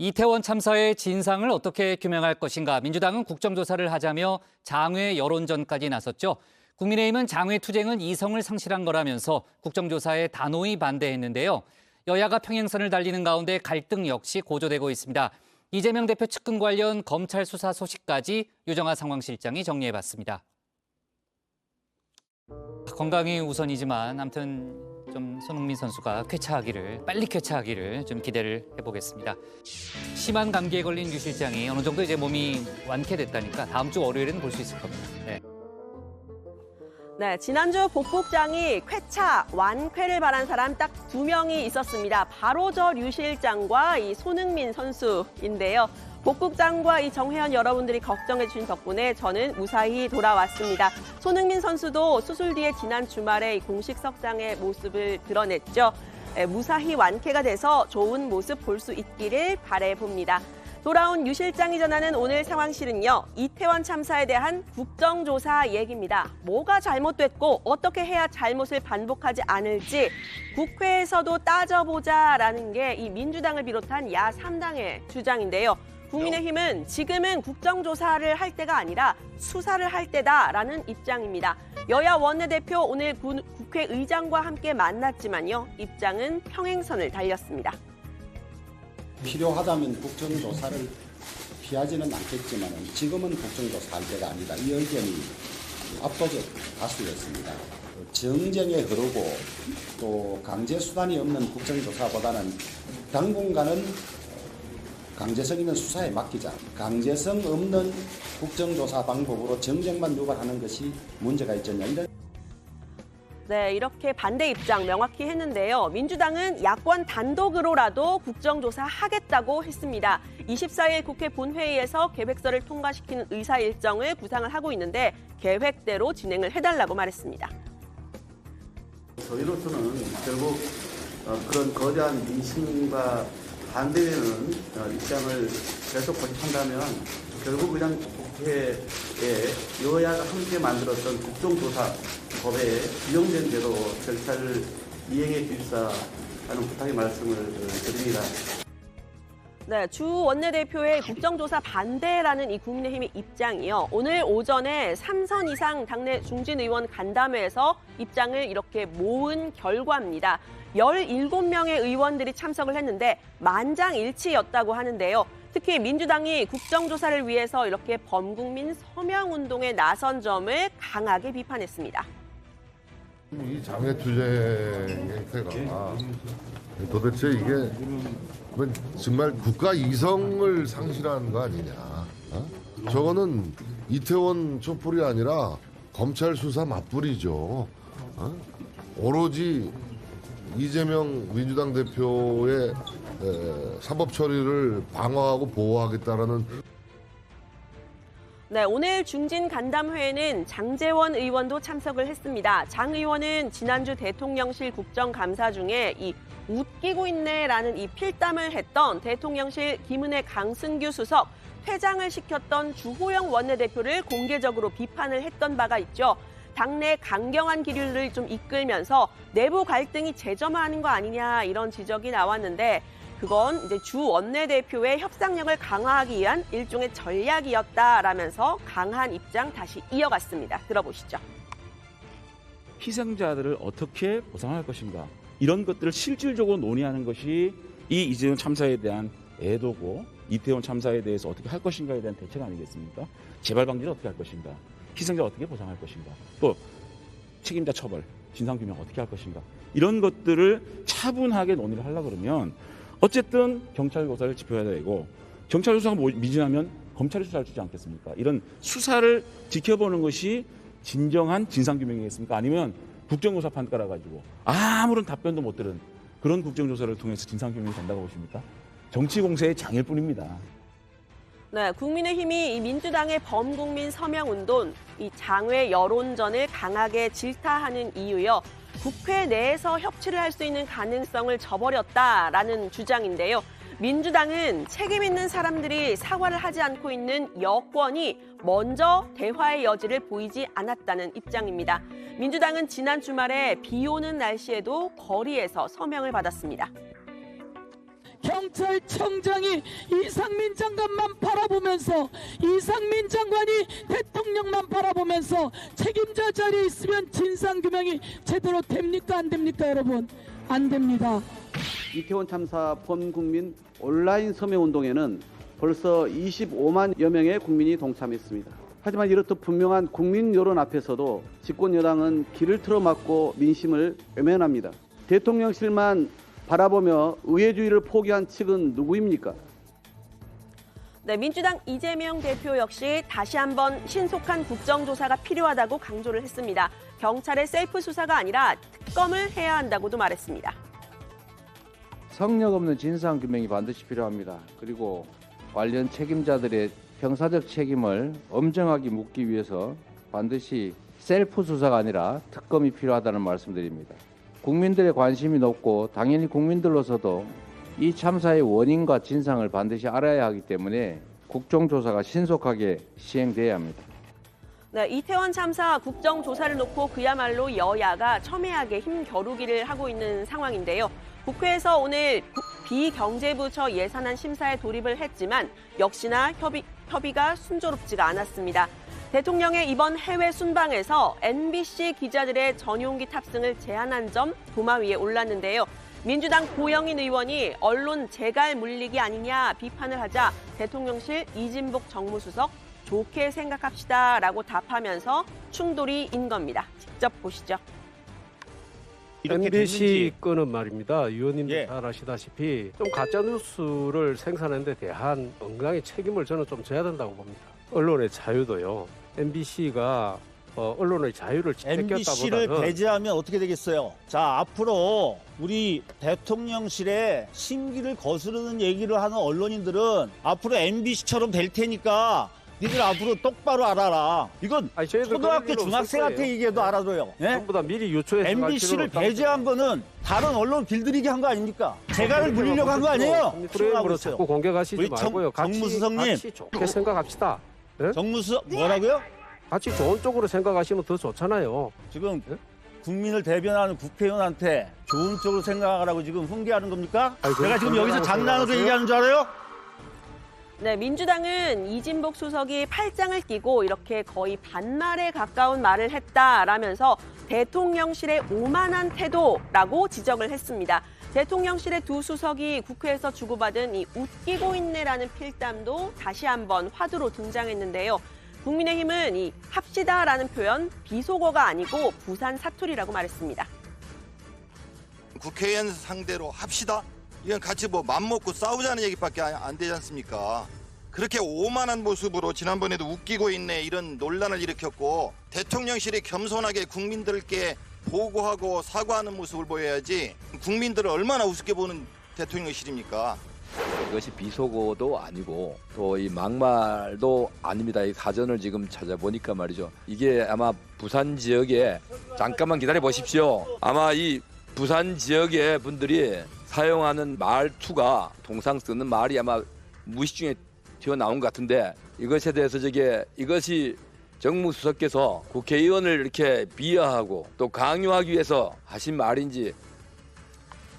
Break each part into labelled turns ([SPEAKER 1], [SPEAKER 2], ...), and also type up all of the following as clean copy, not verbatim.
[SPEAKER 1] 이태원 참사의 진상을 어떻게 규명할 것인가 민주당은 국정조사를 하자며 장외 여론전까지 나섰죠. 국민의힘은 장외 투쟁은 이성을 상실한 거라면서 국정조사에 단호히 반대했는데요. 여야가 평행선을 달리는 가운데 갈등 역시 고조되고 있습니다. 이재명 대표 측근 관련 검찰 수사 소식까지 유정아 상황실장이 정리해봤습니다. 건강이 우선이지만 아무튼 좀 손흥민 선수가 빨리 쾌차하기를 좀 기대를 해보겠습니다. 심한 감기에 걸린 유 실장이 어느 정도 이제 몸이 완쾌됐다니까 다음 주 월요일에는 볼 수 있을 겁니다.
[SPEAKER 2] 네, 지난주 복복장이 쾌차, 완쾌를 바란 사람 딱 2명이 있었습니다. 바로 저 류 실장과 이 손흥민 선수인데요. 복국장과 이 정회원 여러분들이 걱정해 주신 덕분에 저는 무사히 돌아왔습니다. 손흥민 선수도 수술 뒤에 지난 주말에 공식 석상의 모습을 드러냈죠. 무사히 완쾌가 돼서 좋은 모습 볼 수 있기를 바라봅니다. 돌아온 유 실장이 전하는 오늘 상황실은요. 이태원 참사에 대한 국정조사 얘기입니다. 뭐가 잘못됐고 어떻게 해야 잘못을 반복하지 않을지 국회에서도 따져보자라는 게 이 민주당을 비롯한 야 3당의 주장인데요. 국민의힘은 지금은 국정조사를 할 때가 아니라 수사를 할 때다라는 입장입니다. 여야 원내대표 오늘 국회의장과 함께 만났지만요. 입장은 평행선을 달렸습니다.
[SPEAKER 3] 필요하다면 국정조사를 피하지는 않겠지만 지금은 국정조사할 때가 아니다. 이 의견이 압도적 다수였습니다. 정쟁에 흐르고 또 강제수단이 없는 국정조사보다는 당분간은 강제성 있는 수사에 맡기자. 강제성 없는 국정조사 방법으로 정쟁만 유발하는 것이 문제가 있지 않냐.
[SPEAKER 2] 네, 이렇게 반대 입장 명확히 했는데요. 민주당은 야권 단독으로라도 국정조사 하겠다고 했습니다. 24일 국회 본회의에서 계획서를 통과시키는 의사 일정을 구상을 하고 있는데 계획대로 진행을 해달라고 말했습니다.
[SPEAKER 4] 저희로서는 결국 그런 거대한 민심과 반대되는 입장을 계속 고집한다면 결국 그냥 국회에 여야가 함께 만들었던 국정조사 법에 규정된 대로 절차를 이행해 주십사 하는 부탁의 말씀을 드립니다.
[SPEAKER 2] 네, 주 원내대표의 국정조사 반대라는 이 국민의힘의 입장이요. 오늘 오전에 3선 이상 당내 중진 의원 간담회에서 입장을 이렇게 모은 결과입니다. 17명의 의원들이 참석을 했는데 만장일치였다고 하는데요. 특히 민주당이 국정조사를 위해서 이렇게 범국민 서명운동에 나선 점을 강하게 비판했습니다.
[SPEAKER 5] 이 장외투쟁 행태가 도대체 이게 정말 국가 이성을 상실한 거 아니냐. 저거는 이태원 촛불이 아니라 검찰 수사 맞불이죠. 오로지 이재명 민주당 대표의 사법 처리를 방어하고 보호하겠다라는.
[SPEAKER 2] 네, 오늘 중진 간담회에는 장제원 의원도 참석을 했습니다. 장 의원은 지난주 대통령실 국정감사 중에 이 웃기고 있네라는 이 필담을 했던 대통령실 김은혜 강승규 수석, 퇴장을 시켰던 주호영 원내대표를 공개적으로 비판을 했던 바가 있죠. 당내 강경한 기류를 좀 이끌면서 내부 갈등이 재점화하는 거 아니냐 이런 지적이 나왔는데 그건 이제 주 원내대표의 협상력을 강화하기 위한 일종의 전략이었다라면서 강한 입장 다시 이어갔습니다. 들어보시죠.
[SPEAKER 6] 희생자들을 어떻게 보상할 것인가 이런 것들을 실질적으로 논의하는 것이 이 이재명 참사에 대한 애도고 이태원 참사에 대해서 어떻게 할 것인가에 대한 대책 아니겠습니까? 재발 방지를 어떻게 할 것인가, 희생자 어떻게 보상할 것인가, 또 책임자 처벌, 진상규명 어떻게 할 것인가 이런 것들을 차분하게 논의를 하려고 그러면 어쨌든 경찰 조사를 지켜야 되고 경찰 조사가 미진하면 검찰이 수사를 주지 않겠습니까? 이런 수사를 지켜보는 것이 진정한 진상규명이겠습니까? 아니면 국정조사판 깔아가지고 아무런 답변도 못 들은 그런 국정조사를 통해서 진상규명이 된다고 보십니까? 정치 공세의 장일 뿐입니다.
[SPEAKER 2] 네, 국민의힘이 이 민주당의 범국민 서명운동, 이 장외 여론전을 강하게 질타하는 이유요. 국회 내에서 협치를 할 수 있는 가능성을 저버렸다라는 주장인데요. 민주당은 책임 있는 사람들이 사과를 하지 않고 있는 여권이 먼저 대화의 여지를 보이지 않았다는 입장입니다. 민주당은 지난 주말에 비 오는 날씨에도 거리에서 서명을 받았습니다.
[SPEAKER 7] 경찰청장이 이상민 장관만 바라보면서 이상민 장관이 대통령만 바라보면서 책임자 자리에 있으면 진상규명이 제대로 됩니까 안 됩니까 여러분? 안 됩니다.
[SPEAKER 4] 이태원 참사 범국민 온라인 서명운동에는 벌써 25만여 명의 국민이 동참했습니다. 하지만 이렇듯 분명한 국민 여론 앞에서도 집권 여당은 길을 틀어막고 민심을 외면합니다. 대통령실만 바라보며 의회주의를 포기한 측은 누구입니까?
[SPEAKER 2] 네, 민주당 이재명 대표 역시 다시 한번 신속한 국정조사가 필요하다고 강조를 했습니다. 경찰의 셀프 수사가 아니라 특검을 해야 한다고도 말했습니다.
[SPEAKER 8] 성역 없는 진상규명이 반드시 필요합니다. 그리고 관련 책임자들의 형사적 책임을 엄정하게 묻기 위해서 반드시 셀프 수사가 아니라 특검이 필요하다는 말씀드립니다. 국민들의 관심이 높고 당연히 국민들로서도 이 참사의 원인과 진상을 반드시 알아야 하기 때문에 국정조사가 신속하게 시행돼야 합니다.
[SPEAKER 2] 네, 이태원 참사 국정조사를 놓고 그야말로 여야가 첨예하게 힘겨루기를 하고 있는 상황인데요. 국회에서 오늘 비경제부처 예산안 심사에 돌입을 했지만 역시나 협의가 순조롭지가 않았습니다. 대통령의 이번 해외 순방에서 MBC 기자들의 전용기 탑승을 제한한 점 도마 위에 올랐는데요. 민주당 고영인 의원이 언론 재갈 물리기 아니냐 비판을 하자 대통령실 이진복 정무수석 좋게 생각합시다라고 답하면서 충돌이 인 겁니다. 직접 보시죠.
[SPEAKER 9] MBC 건은 말입니다. 의원님도
[SPEAKER 10] 예.
[SPEAKER 9] 잘 아시다시피 좀 가짜뉴스를 생산하는 데 대한 건강의 책임을 저는 좀 져야 된다고 봅니다. 언론의 자유도요. MBC가 언론의 자유를
[SPEAKER 10] MBC를
[SPEAKER 9] 뺏겼다보다는
[SPEAKER 10] 배제하면 어떻게 되겠어요? 자, 앞으로 우리 대통령실에 심기를 거스르는 얘기를 하는 언론인들은 앞으로 MBC처럼 될 테니까 니들 앞으로 똑바로 알아라. 이건
[SPEAKER 9] 아니, 저희들
[SPEAKER 10] 초등학교
[SPEAKER 9] 그럴 일은
[SPEAKER 10] 중학생한테
[SPEAKER 9] 없을 거예요.
[SPEAKER 10] 얘기해도 알아들어요. 예?
[SPEAKER 9] 전부 다 미리 유초해서
[SPEAKER 10] MBC를 배제한 거는 다른 언론 길들이기 한 거 아닙니까? 재갈을 물리려고 한 거 아니에요?
[SPEAKER 9] 프레임으로 자꾸 공격하시지
[SPEAKER 10] 우리
[SPEAKER 9] 말고요.
[SPEAKER 10] 정무수석님.
[SPEAKER 9] 같이 좋게 생각합시다. 예?
[SPEAKER 10] 정무수석 뭐라고요?
[SPEAKER 9] 같이 좋은 쪽으로 생각하시면 더 좋잖아요.
[SPEAKER 10] 지금 국민을 대변하는 국회의원한테 좋은 쪽으로 생각하라고 지금 훈계하는 겁니까?
[SPEAKER 9] 아니,
[SPEAKER 10] 내가 지금
[SPEAKER 9] 그건
[SPEAKER 10] 여기서 장난으로
[SPEAKER 9] 생각하세요?
[SPEAKER 10] 얘기하는 줄 알아요?
[SPEAKER 2] 네, 민주당은 이진복 수석이 팔짱을 끼고 이렇게 거의 반말에 가까운 말을 했다라면서 대통령실의 오만한 태도라고 지적을 했습니다. 대통령실의 두 수석이 국회에서 주고받은 이 웃기고 있네라는 필담도 다시 한번 화두로 등장했는데요. 국민의힘은 이 합시다라는 표현 비속어가 아니고 부산 사투리라고 말했습니다.
[SPEAKER 11] 국회의원 상대로 합시다. 이건 같이 뭐 맘먹고 싸우자는 얘기밖에 안 되지 않습니까? 그렇게 오만한 모습으로 지난번에도 웃기고 있네 이런 논란을 일으켰고 대통령실이 겸손하게 국민들께 보고하고 사과하는 모습을 보여야지 국민들을 얼마나 우습게 보는 대통령실입니까?
[SPEAKER 12] 이것이 비속어도 아니고 또 이 막말도 아닙니다. 이 사전을 지금 찾아보니까 말이죠. 이게 아마 부산 지역에 잠깐만 기다려 보십시오. 아마 이 부산 지역의 분들이 사용하는 말투가 통상 쓰는 말이 아마 무의식 중에 튀어나온 것 같은데 이것에 대해서 이것이 정무수석께서 국회의원을 이렇게 비하하고 또 강요하기 위해서 하신 말인지.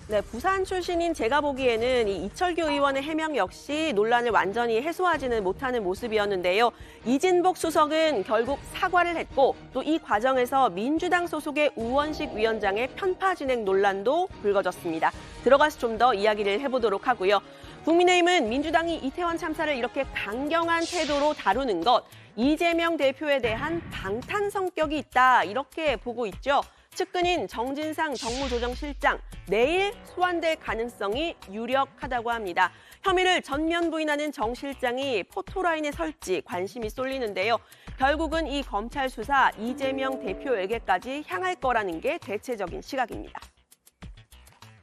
[SPEAKER 2] 네, 부산 출신인 제가 보기에는 이 이철규 의원의 해명 역시 논란을 완전히 해소하지는 못하는 모습이었는데요. 이진복 수석은 결국 사과를 했고 또 이 과정에서 민주당 소속의 우원식 위원장의 편파 진행 논란도 불거졌습니다. 들어가서 좀 더 이야기를 해보도록 하고요. 국민의힘은 민주당이 이태원 참사를 이렇게 강경한 태도로 다루는 것, 이재명 대표에 대한 방탄 성격이 있다 이렇게 보고 있죠. 측근인 정진상 정무조정실장 내일 소환될 가능성이 유력하다고 합니다. 혐의를 전면 부인하는 정 실장이 포토라인에 설지 관심이 쏠리는데요. 결국은 이 검찰 수사 이재명 대표에게까지 향할 거라는 게 대체적인 시각입니다.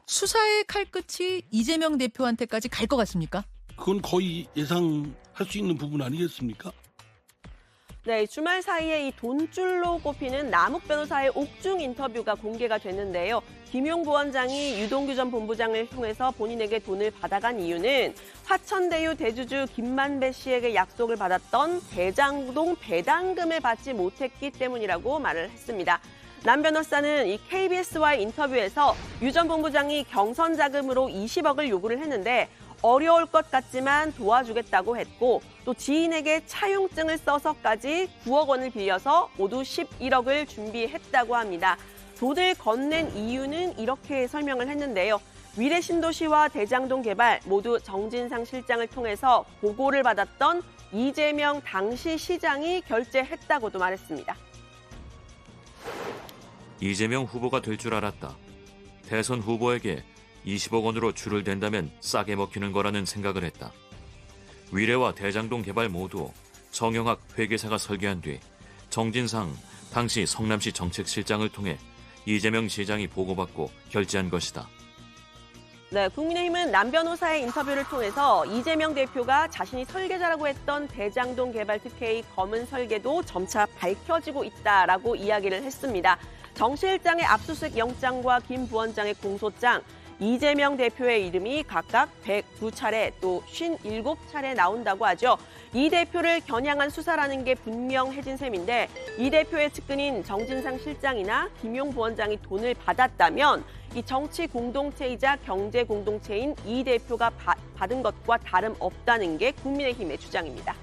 [SPEAKER 13] 수사의 칼끝이 이재명 대표한테까지 갈 것 같습니까?
[SPEAKER 14] 그건 거의 예상할 수 있는 부분 아니겠습니까?
[SPEAKER 2] 네, 주말 사이에 이 돈줄로 꼽히는 남욱 변호사의 옥중 인터뷰가 공개가 됐는데요. 김용 부원장이 유동규 전 본부장을 통해서 본인에게 돈을 받아간 이유는 화천대유 대주주 김만배 씨에게 약속을 받았던 대장동 배당금을 받지 못했기 때문이라고 말을 했습니다. 남 변호사는 이 KBS와의 인터뷰에서 유 전 본부장이 경선 자금으로 20억을 요구를 했는데 어려울 것 같지만 도와주겠다고 했고 또 지인에게 차용증을 써서까지 9억 원을 빌려서 모두 11억을 준비했다고 합니다. 돈을 건넨 이유는 이렇게 설명을 했는데요. 위례신도시와 대장동 개발 모두 정진상 실장을 통해서 보고를 받았던 이재명 당시 시장이 결재했다고도 말했습니다.
[SPEAKER 15] 이재명 후보가 될 줄 알았다. 대선 후보에게 20억 원으로 줄을 댄다면 싸게 먹히는 거라는 생각을 했다. 위례와 대장동 개발 모두 정영학 회계사가 설계한 뒤 정진상 당시 성남시 정책실장을 통해 이재명 시장이 보고받고 결재한 것이다.
[SPEAKER 2] 네, 국민의힘은 남 변호사의 인터뷰를 통해서 이재명 대표가 자신이 설계자라고 했던 대장동 개발 특혜의 검은 설계도 점차 밝혀지고 있다라고 이야기를 했습니다. 정 실장의 압수수색 영장과 김 부원장의 공소장, 이재명 대표의 이름이 각각 109차례 또 57차례 나온다고 하죠. 이 대표를 겨냥한 수사라는 게 분명해진 셈인데 이 대표의 측근인 정진상 실장이나 김용 부원장이 돈을 받았다면 이 정치 공동체이자 경제 공동체인 이 대표가 받은 것과 다름없다는 게 국민의힘의 주장입니다.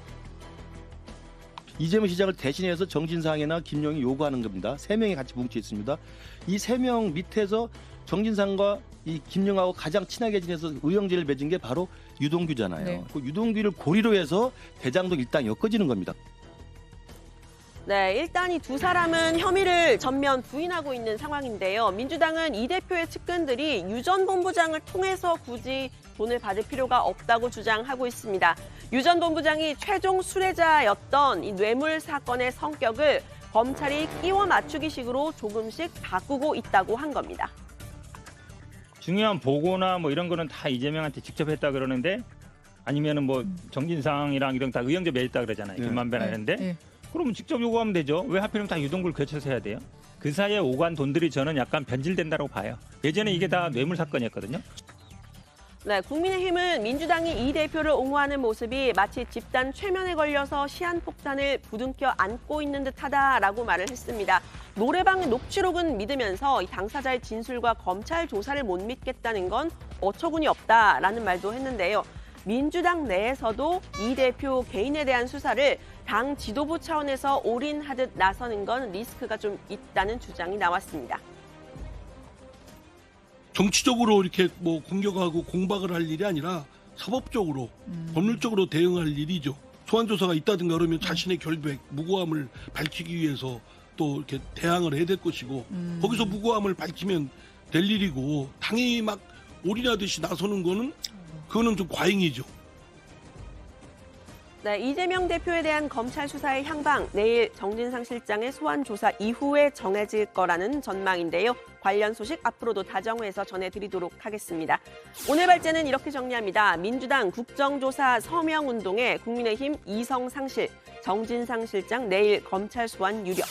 [SPEAKER 16] 이재명 시장을 대신해서 정진상이나 김용이 요구하는 겁니다. 3명이 같이 뭉쳐 있습니다. 이 3명 밑에서 정진상과 이 김용하고 가장 친하게 지내서 의형제를 맺은 게 바로 유동규잖아요.
[SPEAKER 13] 네.
[SPEAKER 16] 그 유동규를 고리로 해서 대장동 일당이 엮어지는 겁니다.
[SPEAKER 2] 네, 일단 이 두 사람은 혐의를 전면 부인하고 있는 상황인데요. 민주당은 이 대표의 측근들이 유 전 본부장을 통해서 굳이 돈을 받을 필요가 없다고 주장하고 있습니다. 유 전 본부장이 최종 수뢰자였던 이 뇌물 사건의 성격을 검찰이 끼워 맞추기식으로 조금씩 바꾸고 있다고 한 겁니다.
[SPEAKER 17] 중요한 보고나 뭐 이런 거는 다 이재명한테 직접 했다 그러는데 아니면은 뭐 정진상이랑 이런 다 의형제 맺었다 그러잖아요. 김만배나 이런데. 그러면 직접 요구하면 되죠. 왜 하필이면 다 유동규를 거쳐서 해야 돼요? 그 사이에 오간 돈들이 저는 약간 변질된다고 봐요. 예전에 이게 다 뇌물 사건이었거든요.
[SPEAKER 2] 네, 국민의힘은 민주당이 이 대표를 옹호하는 모습이 마치 집단 최면에 걸려서 시한폭탄을 부둥켜 안고 있는 듯하다라고 말을 했습니다. 노래방 녹취록은 믿으면서 이 당사자의 진술과 검찰 조사를 못 믿겠다는 건 어처구니 없다라는 말도 했는데요. 민주당 내에서도 이 대표 개인에 대한 수사를 당 지도부 차원에서 올인하듯 나서는 건 리스크가 좀 있다는 주장이 나왔습니다.
[SPEAKER 14] 정치적으로 이렇게 뭐 공격하고 공박을 할 일이 아니라 사법적으로, 법률적으로 대응할 일이죠. 소환 조사가 있다든가 그러면 자신의 결백, 무고함을 밝히기 위해서 또 이렇게 대항을 해야 될 것이고 거기서 무고함을 밝히면 될 일이고 당이 막 올인하듯이 나서는 그거는 좀 과잉이죠.
[SPEAKER 2] 네, 이재명 대표에 대한 검찰 수사의 향방 내일 정진상 실장의 소환 조사 이후에 정해질 거라는 전망인데요. 관련 소식 앞으로도 다정회에서 전해드리도록 하겠습니다. 오늘 발제는 이렇게 정리합니다. 민주당 국정조사 서명운동에 국민의힘 이성상실, 정진상 실장 내일 검찰 소환 유력.